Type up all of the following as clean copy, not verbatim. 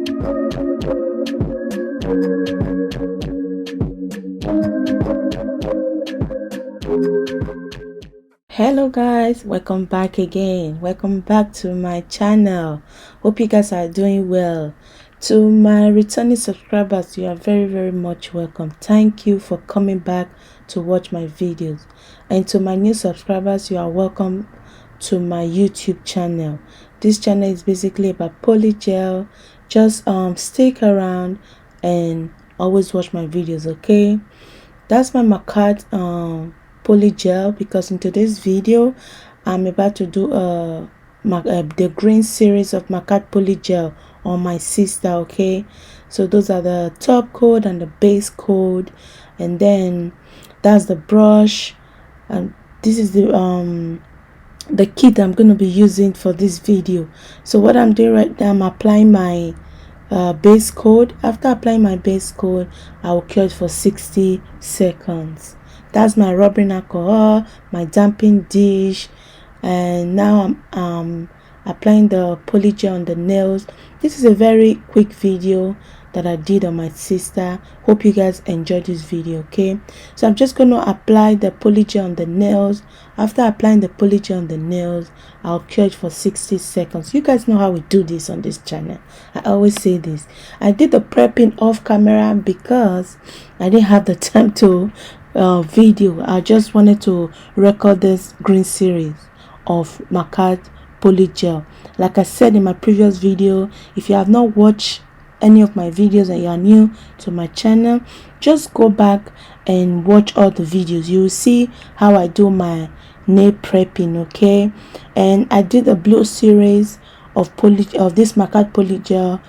Hello guys, welcome back again. Welcome back to my channel. Hope you guys are doing well. To my returning subscribers, you are very much welcome. Thank you for coming back to watch my videos. And to my new subscribers, you are welcome to my YouTube channel. This channel is basically about polygel. Just stick around and always watch my videos, okay? That's my Makartt Polygel, because in today's video I'm about to do the green series of Makartt Polygel on my sister, okay? So those are the top coat and the base coat, and then that's the brush, and this is the kit I'm going to be using for this video. So what I'm doing right now, I'm applying my base coat. After applying my base coat, I will cure it for 60 seconds. That's my rubbing alcohol, my damping dish, and now I'm applying the polygel on the nails. This is a very quick video that I did on my sister. Hope you guys enjoyed this video, okay? So I'm just going to apply the polygel on the nails. After applying the polygel on the nails, I'll cure it for 60 seconds. You guys know how we do this on this channel. I always say this. I did the prepping off camera because I didn't have the time to video. I just wanted to record this green series of Makartt Polygel. Like I said in my previous video, if you have not watched any of my videos and you are new to my channel, just go back and watch all the videos. You will see how I do my nail prepping, okay? And I did a blue series of this Makartt Polygel,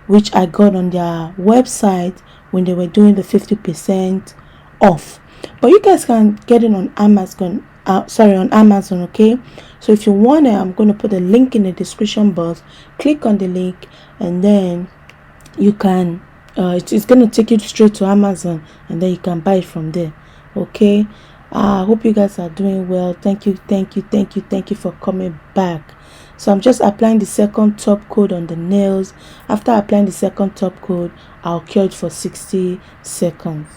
which I got on their website when they were doing the 50% off. But you guys can get it on Amazon, on Amazon, okay? So if you want it, I'm going to put a link in the description box. Click on the link and then you can it's going to take you straight to Amazon, and then you can buy it from there, okay? I hope you guys are doing well. Thank you for coming back. So I'm just applying the second top coat on the nails. After applying the second top coat, I'll cure it for 60 seconds.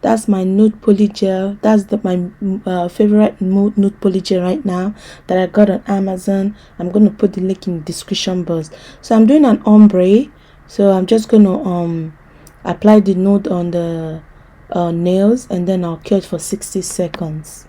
That's my nude polygel. That's my favorite nude polygel right now that I got on Amazon. I'm going to put the link in the description box. So I'm doing an ombre. So I'm just going to apply the nude on the nails, and then I'll cure it for 60 seconds.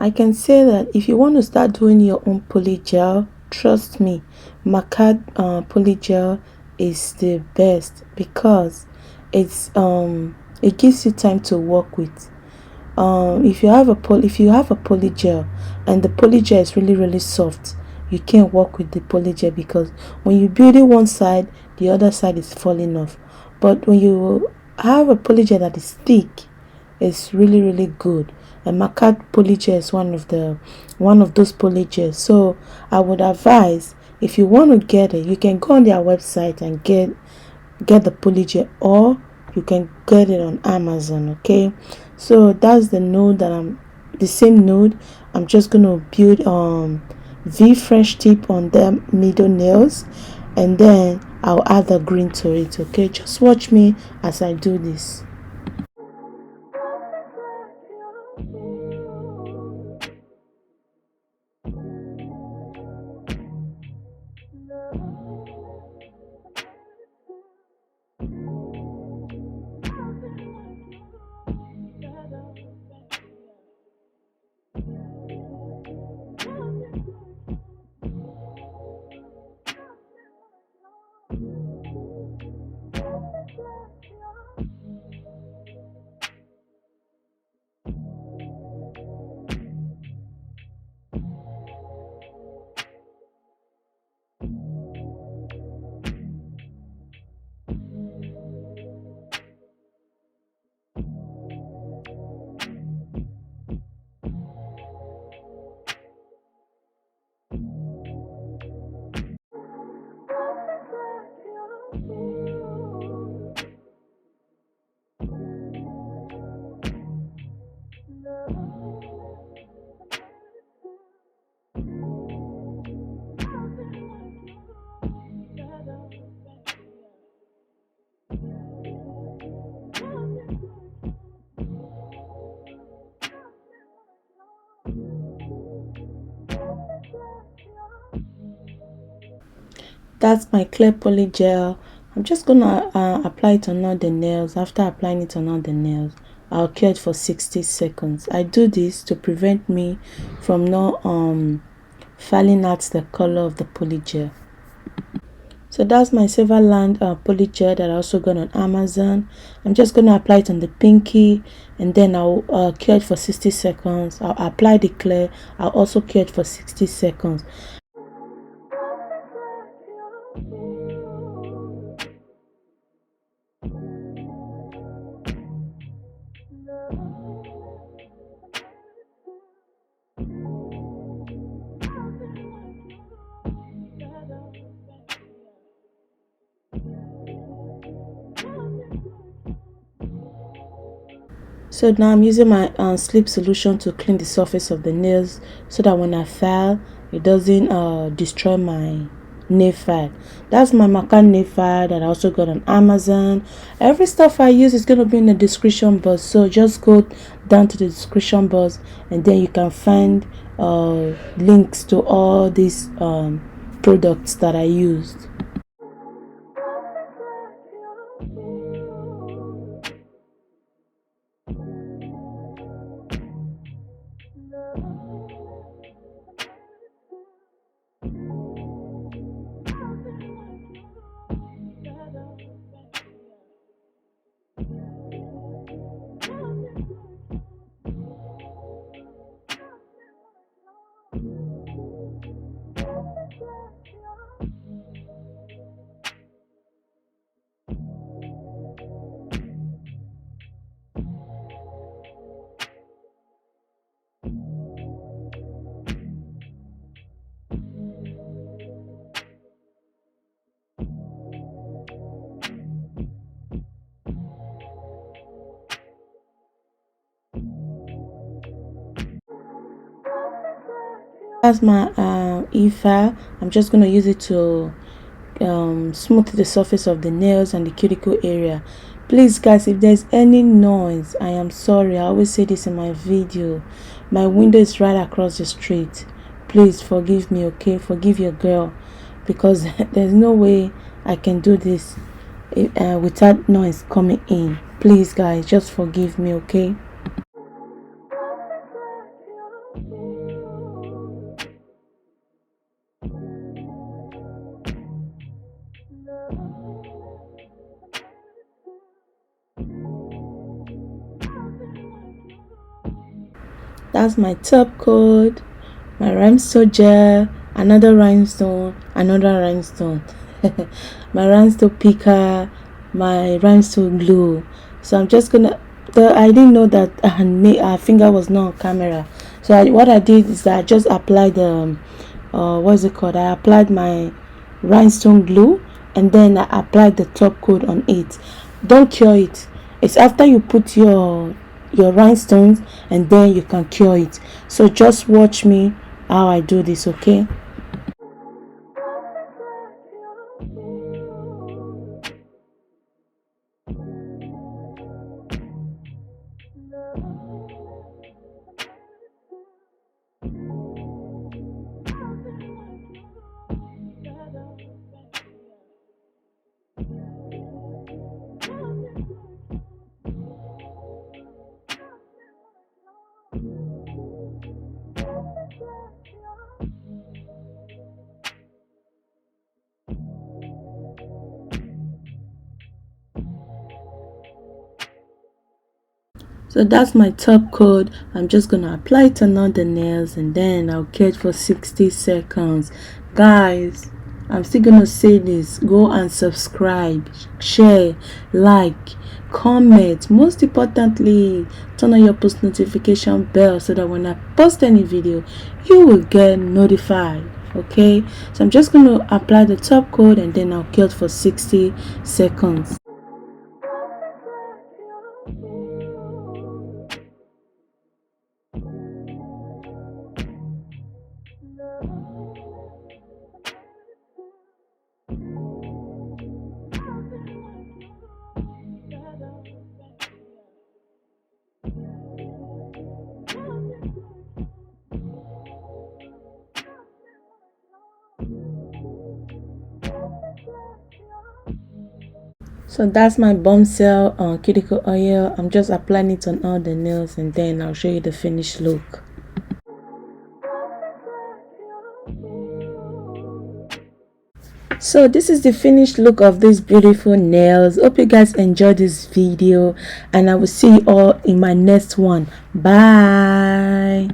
I can say that if you want to start doing your own polygel, trust me, Makartt Polygel is the best, because it gives you time to work with. If you have a polygel and the polygel is really soft, you can't work with the polygel, because when you build it one side, the other side is falling off. But when you have a polygel that is thick, it's really good. And Makartt Polygel is one of those polygels. So I would advise, if you want to get it, you can go on their website and get the polygel, or you can get it on Amazon, okay? So that's the nude that the same nude. I'm just gonna build V French tip on the middle nails, and then I'll add the green to it, okay? Just watch me as I do this. That's my clear poly gel. I'm just gonna apply it on all the nails. After applying it on all the nails, I'll cure it for 60 seconds. I do this to prevent me from not falling out the color of the poly gel. So that's my Saviland poly gel that I also got on Amazon. I'm just gonna apply it on the pinky, and then I'll cure it for 60 seconds. I'll apply the clear. I'll also cure it for 60 seconds. So now I'm using my sleep solution to clean the surface of the nails so that when I file, it doesn't destroy my nail file. That's my Makartt nail file that I also got on Amazon. Every stuff I use is going to be in the description box, so just go down to the description box and then you can find links to all these products that I used. That's my e-file. I'm just going to use it to smooth the surface of the nails and the cuticle area. Please guys, if there's any noise, I am sorry. I always say this in my video. My window is right across the street. Please forgive me, okay? Forgive your girl, because there's no way I can do this without noise coming in. Please guys, just forgive me, okay? That's my top coat, my rhinestone gel, another rhinestone, my rhinestone picker, my rhinestone glue. So I'm just gonna, I didn't know that her finger was not on camera. So what I did is that I just applied the what's it called, I applied my rhinestone glue, and then I applied the top coat on it. Don't cure it. It's after you put your rhinestones, and then you can cure it. So just watch me how I do this, okay? So that's my top coat. I'm just gonna apply it on all the nails, and then I'll cure it for 60 seconds. Guys, I'm still gonna say this: go and subscribe, share, like, comment. Most importantly, turn on your post notification bell so that when I post any video, you will get notified. Okay, so I'm just gonna apply the top coat, and then I'll cure it for 60 seconds. So that's my bombshell on cuticle oil. I'm just applying it on all the nails, and then I'll show you the finished look. So this is the finished look of these beautiful nails. Hope you guys enjoyed this video, and I will see you all in my next one. Bye.